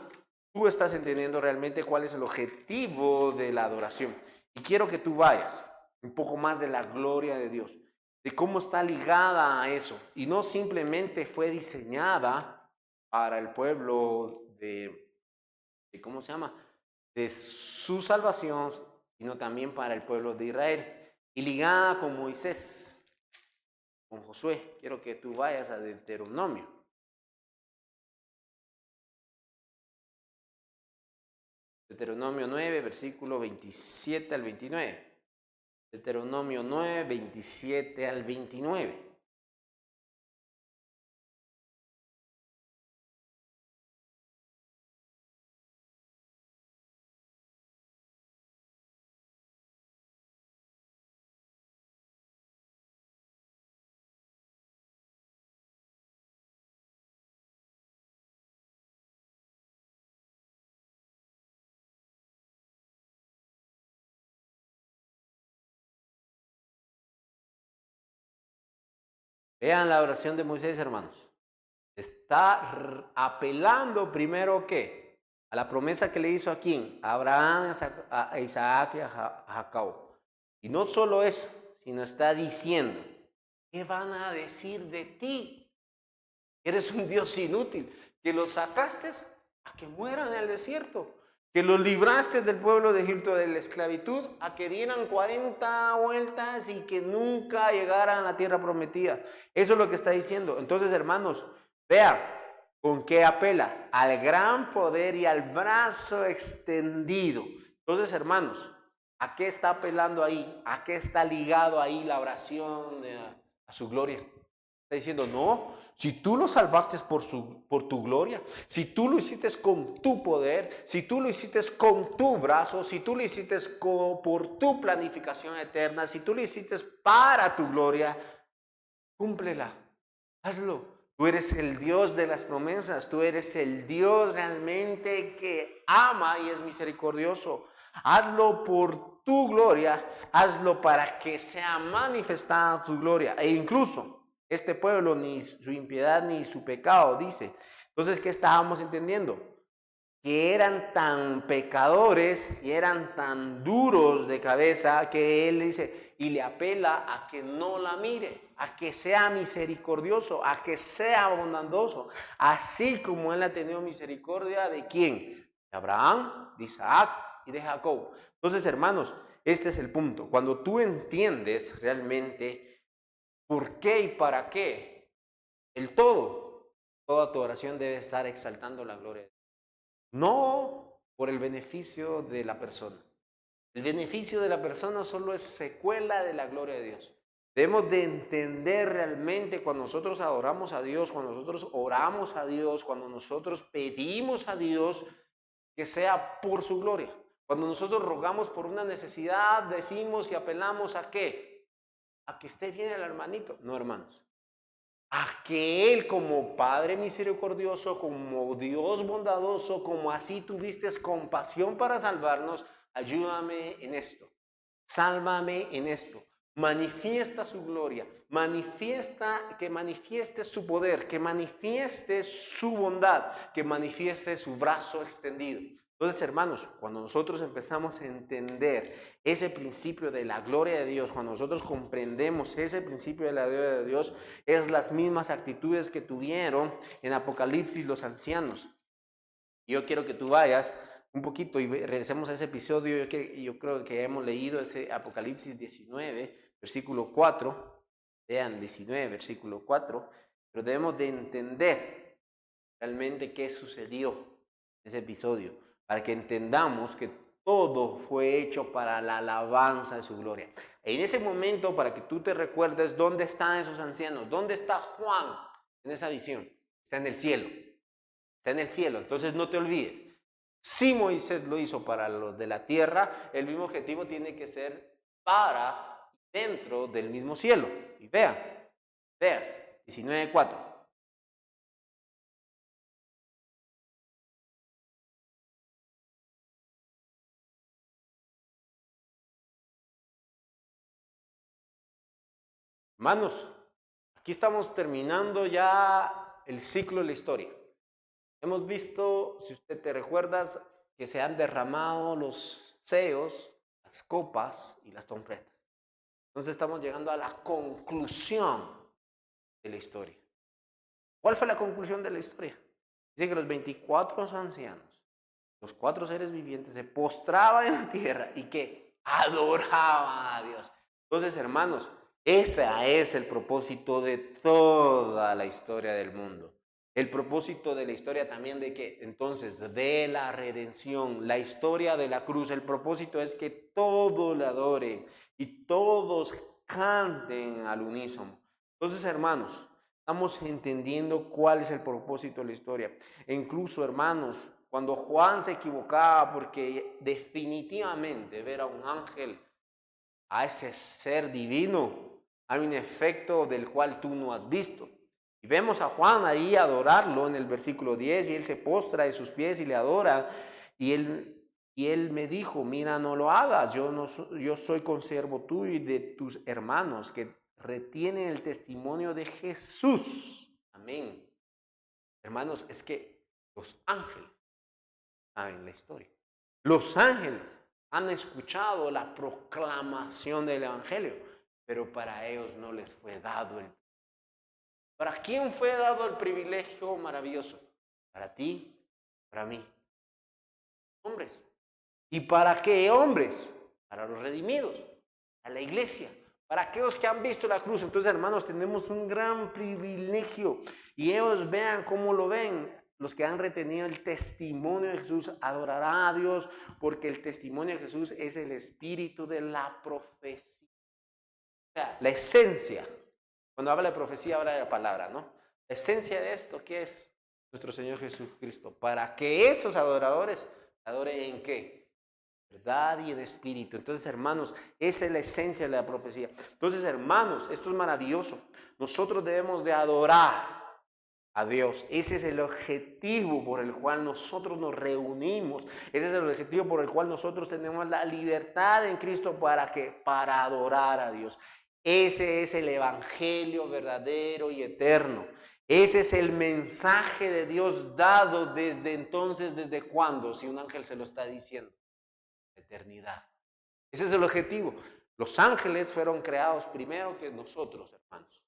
tú estás entendiendo realmente cuál es el objetivo de la adoración. Y quiero que tú vayas un poco más de la gloria de Dios, de cómo está ligada a eso. Y no simplemente fue diseñada para el pueblo ¿cómo se llama? De su salvación, sino también para el pueblo de Israel. Y ligada con Moisés, con Josué. Quiero que tú vayas a Deuteronomio. Deuteronomio 9, versículo 27 al 29. Deuteronomio 9, 27 al 29. Vean la oración de Moisés, hermanos. Está apelando primero, ¿qué? A la promesa que le hizo a quién, a Abraham, a Isaac y a Jacob. Y no solo eso, sino está diciendo, ¿qué van a decir de ti? Eres un Dios inútil, que los sacaste a que mueran en el desierto, que los libraste del pueblo de Egipto de la esclavitud, a que dieran 40 vueltas y que nunca llegaran a la tierra prometida. Eso es lo que está diciendo. Entonces, hermanos, vean con qué apela: al gran poder y al brazo extendido. Entonces, hermanos, ¿a qué está apelando ahí? ¿A qué está ligado ahí la oración a su gloria? Está diciendo, no, si tú lo salvaste por tu gloria, si tú lo hiciste con tu poder, si tú lo hiciste con tu brazo, si tú lo hiciste por tu planificación eterna, si tú lo hiciste para tu gloria, cúmplela, hazlo. Tú eres el Dios de las promesas, tú eres el Dios realmente que ama y es misericordioso. Hazlo por tu gloria, hazlo para que sea manifestada tu gloria. E incluso este pueblo, ni su impiedad ni su pecado, dice. Entonces, ¿qué estábamos entendiendo? Que eran tan pecadores y eran tan duros de cabeza que él dice, y le apela a que no la mire, a que sea misericordioso, a que sea bondadoso, así como él ha tenido misericordia de ¿quién? De Abraham, de Isaac y de Jacob. Entonces, hermanos, este es el punto. Cuando tú entiendes realmente ¿por qué y para qué? Toda tu oración debe estar exaltando la gloria de Dios. No por el beneficio de la persona. El beneficio de la persona solo es secuela de la gloria de Dios. Debemos de entender realmente cuando nosotros adoramos a Dios, cuando nosotros oramos a Dios, cuando nosotros pedimos a Dios, que sea por su gloria. Cuando nosotros rogamos por una necesidad, decimos y apelamos ¿a qué? A que esté bien el hermanito. No, hermanos. A que Él, como Padre misericordioso, como Dios bondadoso, como así tuviste compasión para salvarnos, ayúdame en esto. Sálvame en esto. Manifiesta su gloria, que manifieste su poder, que manifieste su bondad, que manifieste su brazo extendido. Entonces, hermanos, cuando nosotros empezamos a entender ese principio de la gloria de Dios, cuando nosotros comprendemos ese principio de la gloria de Dios, es las mismas actitudes que tuvieron en Apocalipsis los ancianos. Yo quiero que tú vayas un poquito y regresemos a ese episodio. Yo creo que hemos leído ese Apocalipsis 19, versículo 4. Vean, 19, versículo 4. Pero debemos de entender realmente qué sucedió en ese episodio, para que entendamos que todo fue hecho para la alabanza de su gloria. En ese momento, para que tú te recuerdes, ¿dónde están esos ancianos? ¿Dónde está Juan en esa visión? Está en el cielo. Está en el cielo, entonces no te olvides. Si Moisés lo hizo para los de la tierra, el mismo objetivo tiene que ser para dentro del mismo cielo. Y vean, 19:4. Hermanos, aquí estamos terminando ya el ciclo de la historia. Hemos visto, si usted te recuerdas, que se han derramado los sellos, las copas y las trompetas. Entonces estamos llegando a la conclusión de la historia. ¿Cuál fue la conclusión de la historia? Dice que los 24 ancianos, los 4 seres vivientes, se postraban en la tierra y que adoraban a Dios. Entonces, hermanos, ese es el propósito de toda la historia del mundo. El propósito de la historia también de que, entonces, de la redención, la historia de la cruz, el propósito es que todos le adoren y todos canten al unísono. Entonces, hermanos, estamos entendiendo cuál es el propósito de la historia. E incluso, hermanos, cuando Juan se equivocaba, porque definitivamente ver a un ángel, a ese ser divino, hay un efecto del cual tú no has visto. Y vemos a Juan ahí adorarlo en el versículo 10, y él se postra de sus pies y le adora. Y él me dijo, mira, no lo hagas, yo soy consiervo tuyo y de tus hermanos que retienen el testimonio de Jesús. Amén. Hermanos, es que los ángeles saben la historia. Los ángeles han escuchado la proclamación del evangelio, pero para ellos no les fue dado el. ¿Para quién fue dado el privilegio maravilloso? Para ti, para mí. Hombres. ¿Y para qué hombres? Para los redimidos, a la iglesia, para aquellos que han visto la cruz. Entonces, hermanos, tenemos un gran privilegio, y ellos vean cómo lo ven. Los que han retenido el testimonio de Jesús adorarán a Dios, porque el testimonio de Jesús es el espíritu de la profecía. O sea, la esencia. Cuando habla de profecía, habla de la palabra, ¿no? La esencia de esto, ¿qué es? Nuestro Señor Jesucristo. Para que esos adoradores adoren ¿en qué? Verdad y en espíritu. Entonces, hermanos, esa es la esencia de la profecía. Entonces, hermanos, esto es maravilloso. Nosotros debemos de adorar a Dios. Ese es el objetivo por el cual nosotros nos reunimos. Ese es el objetivo por el cual nosotros tenemos la libertad en Cristo. ¿Para qué? Para adorar a Dios. Ese es el evangelio verdadero y eterno. Ese es el mensaje de Dios dado desde entonces. ¿Desde cuándo? Si un ángel se lo está diciendo. Eternidad. Ese es el objetivo. Los ángeles fueron creados primero que nosotros, hermanos.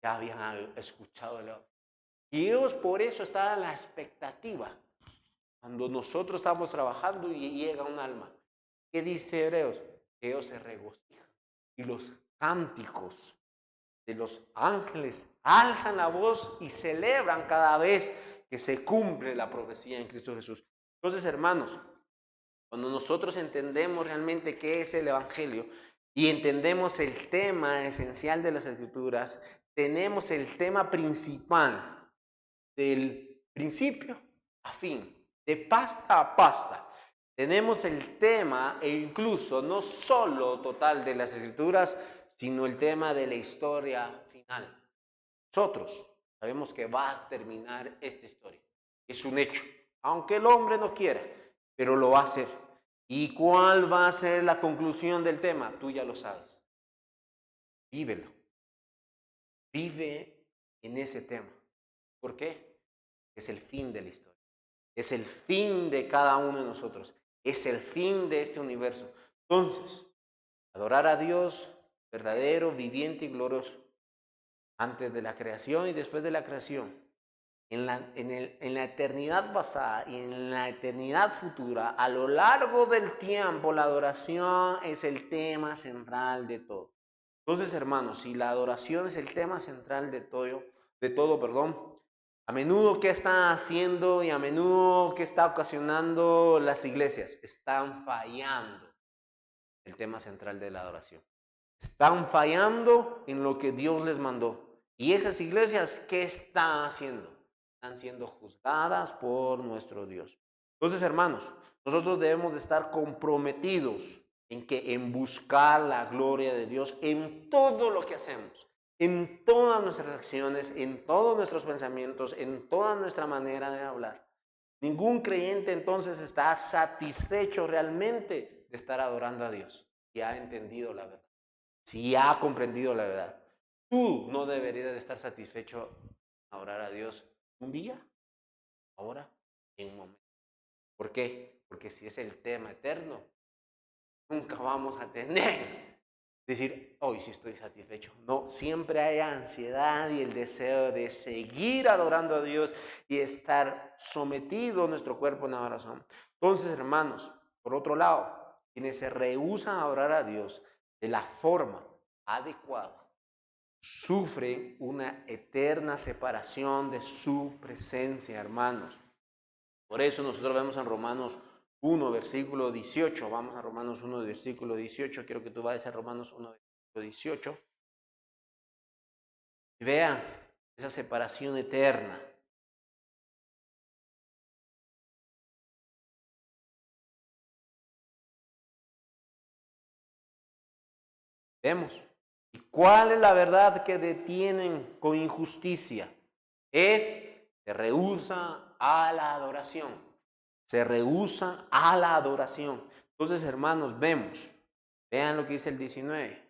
Ya habían escuchado el evangelio. Y ellos por eso estaban en la expectativa. Cuando nosotros estamos trabajando y llega un alma. ¿Qué dice Hebreos? Que ellos se regocijan. Y los cánticos de los ángeles alzan la voz y celebran cada vez que se cumple la profecía en Cristo Jesús. Entonces, hermanos, cuando nosotros entendemos realmente qué es el evangelio y entendemos el tema esencial de las Escrituras, tenemos el tema principal del principio a fin, de pasta a pasta. Tenemos el tema, e incluso no solo total de las Escrituras, sino el tema de la historia final. Nosotros sabemos que va a terminar esta historia. Es un hecho, aunque el hombre no quiera, pero lo va a hacer. ¿Y cuál va a ser la conclusión del tema? Tú ya lo sabes. Vívelo. Vive en ese tema. ¿Por qué? Es el fin de la historia. Es el fin de cada uno de nosotros. Es el fin de este universo. Entonces, adorar a Dios verdadero, viviente y glorioso, antes de la creación y después de la creación, en la eternidad pasada y en la eternidad futura, a lo largo del tiempo, la adoración es el tema central de todo. Entonces, hermanos, si la adoración es el tema central de todo, a menudo, ¿qué está haciendo y a menudo qué está ocasionando las iglesias? Están fallando el tema central de la adoración. Están fallando en lo que Dios les mandó. Y esas iglesias, ¿qué están haciendo? Están siendo juzgadas por nuestro Dios. Entonces, hermanos, nosotros debemos de estar comprometidos en buscar la gloria de Dios en todo lo que hacemos, en todas nuestras acciones, en todos nuestros pensamientos, en toda nuestra manera de hablar. Ningún creyente entonces está satisfecho realmente de estar adorando a Dios y ha entendido la verdad, si ha comprendido la verdad. Tú no deberías de estar satisfecho a orar a Dios un día, ahora, en un momento. ¿Por qué? Porque si es el tema eterno, nunca vamos a tener decir, hoy sí estoy satisfecho. No, siempre hay ansiedad y el deseo de seguir adorando a Dios y estar sometido nuestro cuerpo en adoración. Entonces, hermanos, por otro lado, quienes se rehúsan a adorar a Dios de la forma adecuada, sufren una eterna separación de su presencia, hermanos. Por eso nosotros vemos en Romanos 1, versículo 18. Vamos a Romanos 1, versículo 18. Quiero que tú vayas a Romanos 1, versículo 18. Y vean esa separación eterna. Vemos. ¿Y cuál es la verdad que detienen con injusticia? Se rehúsa a la adoración. Se rehúsa a la adoración. Entonces, hermanos, vean lo que dice el 19.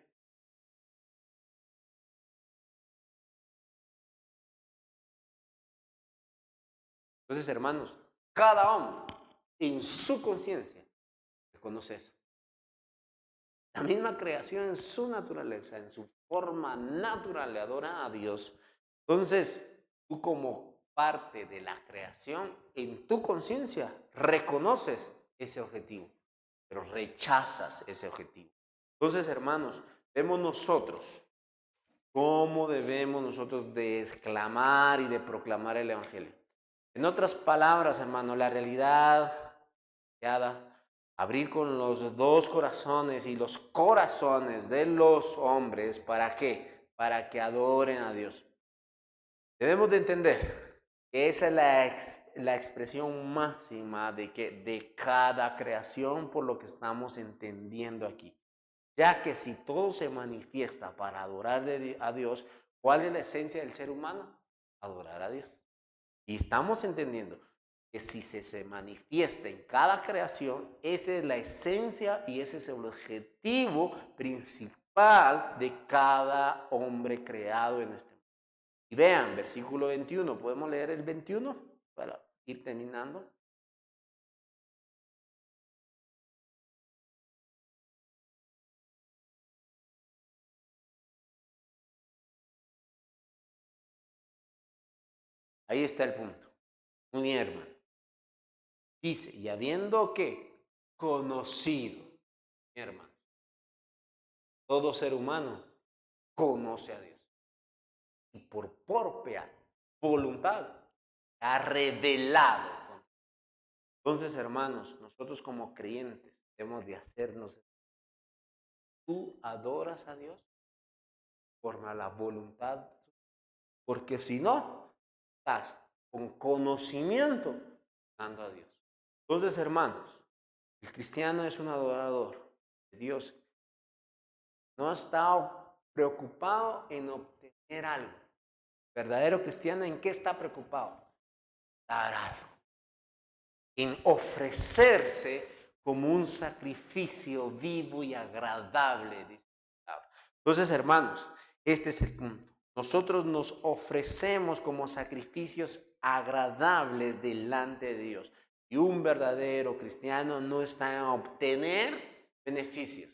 Entonces, hermanos, cada hombre en su conciencia reconoce eso. La misma creación en su naturaleza, en su forma natural, le adora a Dios. Entonces, tú como parte de la creación, en tu conciencia, reconoces ese objetivo, pero rechazas ese objetivo. Entonces, hermanos, vemos nosotros cómo debemos nosotros de exclamar y de proclamar el Evangelio. En otras palabras, hermano, la realidad abrir con los dos corazones y los corazones de los hombres, ¿para qué? Para que adoren a Dios. Debemos de entender que esa es la expresión máxima de cada creación, por lo que estamos entendiendo aquí. Ya que si todo se manifiesta para adorar a Dios, ¿cuál es la esencia del ser humano? Adorar a Dios. Y estamos entendiendo que si se manifiesta en cada creación, esa es la esencia y ese es el objetivo principal de cada hombre creado en este mundo. Y vean, versículo 21, ¿podemos leer el 21 para ir terminando? Ahí está el punto. Muy bien, hermano. Dice, y habiendo que conocido, mi hermano, todo ser humano conoce a Dios. Y por propia voluntad ha revelado. Entonces, hermanos, nosotros como creyentes debemos de hacernos. Tú adoras a Dios por la voluntad, porque si no, estás con conocimiento dando a Dios. Entonces, hermanos, el cristiano es un adorador de Dios. No está preocupado en obtener algo. El verdadero cristiano, ¿en qué está preocupado? Dar algo. En ofrecerse como un sacrificio vivo y agradable, dice la palabra. Entonces, hermanos, este es el punto. Nosotros nos ofrecemos como sacrificios agradables delante de Dios. Y un verdadero cristiano no está en obtener beneficios.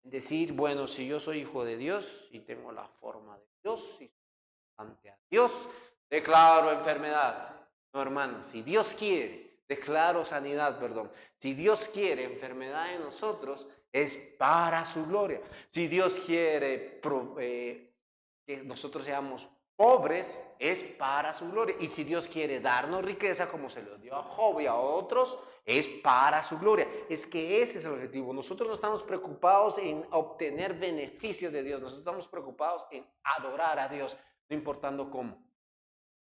En decir, bueno, si yo soy hijo de Dios y tengo la forma de Dios y ante a Dios, declaro enfermedad. No, hermanos, si Dios quiere, declaro sanidad, perdón. Si Dios quiere enfermedad en nosotros, es para su gloria. Si Dios quiere que nosotros seamos pobres, es para su gloria. Y si Dios quiere darnos riqueza, como se lo dio a Job y a otros, es para su gloria. Es que ese es el objetivo. Nosotros no estamos preocupados en obtener beneficios de Dios. Nosotros estamos preocupados en adorar a Dios, no importando cómo.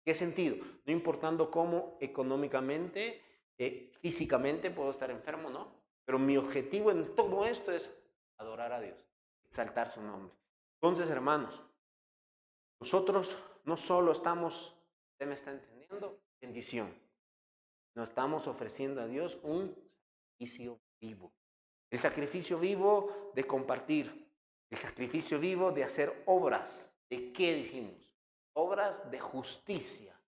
¿Qué sentido? No importando cómo económicamente, físicamente puedo estar enfermo, ¿no? Pero mi objetivo en todo esto es adorar a Dios, exaltar su nombre. Entonces, hermanos, nosotros no solo estamos, ¿usted me está entendiendo? Bendición. Nos estamos ofreciendo a Dios un sacrificio vivo. El sacrificio vivo de compartir. El sacrificio vivo de hacer obras. ¿De qué dijimos? Obras de justicia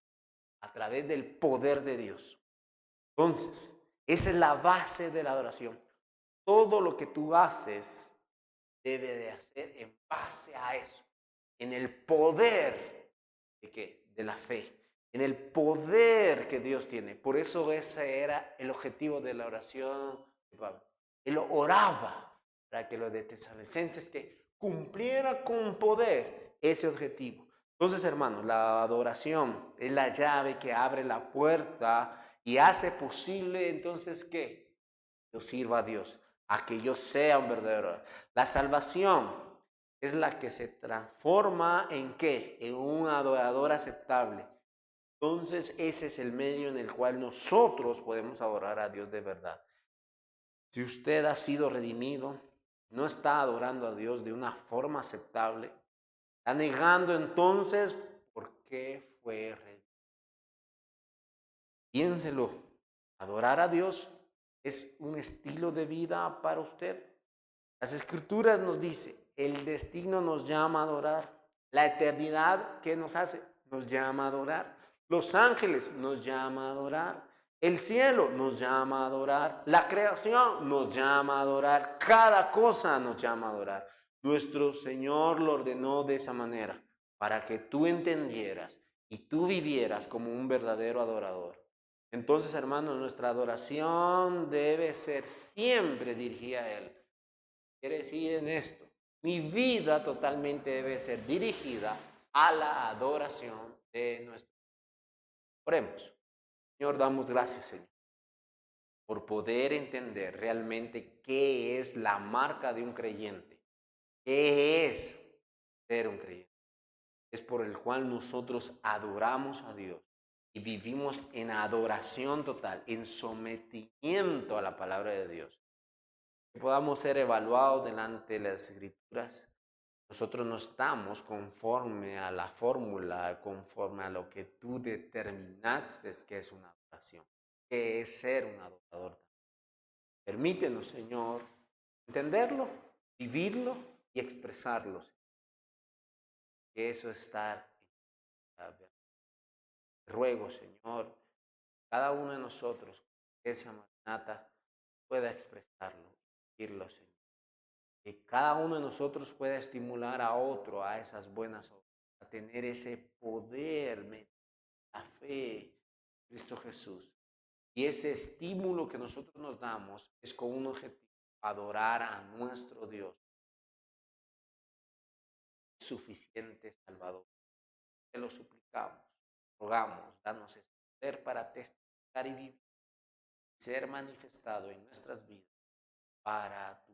a través del poder de Dios. Entonces, esa es la base de la adoración. Todo lo que tú haces debe de hacer en base a eso. En el poder ¿de qué? De la fe. En el poder que Dios tiene. Por eso ese era el objetivo de la oración de Pablo. Él oraba para que los de Tesalonicenses que cumpliera con poder ese objetivo. Entonces, hermanos, la adoración es la llave que abre la puerta y hace posible entonces que yo sirva a Dios, a que yo sea un verdadero. La salvación es la que se transforma en ¿qué? En un adorador aceptable. Entonces ese es el medio en el cual nosotros podemos adorar a Dios de verdad. Si usted ha sido redimido, no está adorando a Dios de una forma aceptable, está negando entonces por qué fue redimido. Piénselo, adorar a Dios es un estilo de vida para usted. Las Escrituras nos dice, el destino nos llama a adorar. La eternidad, ¿qué nos hace? Nos llama a adorar. Los ángeles nos llama a adorar. El cielo nos llama a adorar. La creación nos llama a adorar. Cada cosa nos llama a adorar. Nuestro Señor lo ordenó de esa manera, para que tú entendieras y tú vivieras como un verdadero adorador. Entonces, hermanos, nuestra adoración debe ser siempre dirigida a Él. Quiere decir en esto, mi vida totalmente debe ser dirigida a la adoración de nuestro Dios. Oremos. Señor, damos gracias, Señor, por poder entender realmente qué es la marca de un creyente, qué es ser un creyente. Es por el cual nosotros adoramos a Dios y vivimos en adoración total, en sometimiento a la palabra de Dios. Que podamos ser evaluados delante de las Escrituras. Nosotros no estamos conforme a la fórmula, conforme a lo que tú determinaste que es una adoración, que es ser un adorador. Permítenos, Señor, entenderlo, vivirlo y expresarlo. Que eso es estar en la verdad. Ruego, Señor, cada uno de nosotros, que sea Maranata, pueda expresarlo, vivirlo, Señor. Que cada uno de nosotros pueda estimular a otro a esas buenas obras, a tener ese poder, la fe en Cristo Jesús. Y ese estímulo que nosotros nos damos es con un objetivo, adorar a nuestro Dios, suficiente Salvador. Te lo suplicamos, rogamos, danos ese poder para testificar y vivir, ser manifestado en nuestras vidas para tu